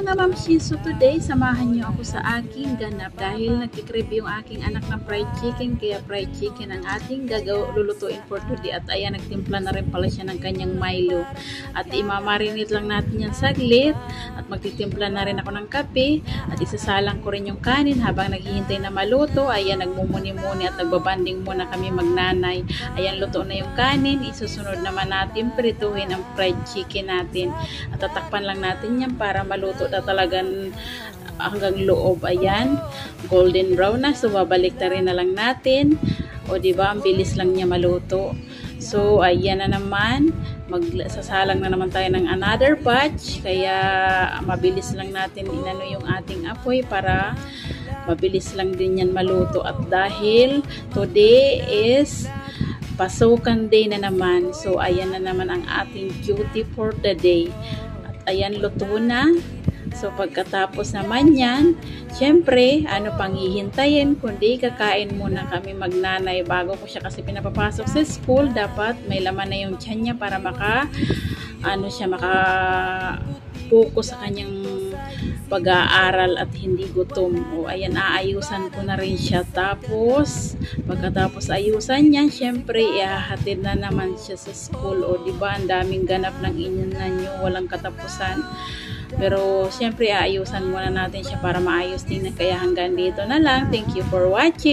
mga mamshi, so today samahan niyo ako sa aking ganap dahil nagkikrib yung aking anak ng fried chicken, kaya fried chicken ang ating lulutuin for today. At ayan, nagtimpla na rin pala siya ng kanyang Milo at imamarinate lang natin yan saglit at magtitimpla na rin ako ng kape at isasalang ko rin yung kanin habang naghihintay na maluto. Ayan, nagmumuni-muni at nagbabanding muna kami magnanay. Ayan, luto na yung kanin, isusunod naman natin prituhin ang fried chicken natin at tatakpan lang natin yan para maluto na talagang hanggang loob. Ayan, golden brown na, so babalik na lang natin. O diba, ang bilis lang niya maluto. So ayan na naman, magsasalang na naman tayo ng another batch, kaya mabilis lang natin inano yung ating apoy para mabilis lang din yan maluto. At dahil today is pasukan day na naman, so ayan na naman ang ating duty for the day. At ayan, luto na. So pagkatapos naman yan, syempre, ano pang hihintayin kundi kakain muna kami magnanay bago ko siya kasi pinapapasok sa school. Dapat may laman na yung tiyan niya para maka-focus sa kanyang pag-aaral at hindi gutom. O ayan, aayusan ko na rin siya. Tapos pagkatapos ayusan niya, syempre ihahatid na naman siya sa school. O diba, ang daming ganap ng inyo na nyo, walang katapusan. Pero syempre aayusan muna natin siya para maayos din. Kaya hanggang dito na lang. Thank you for watching.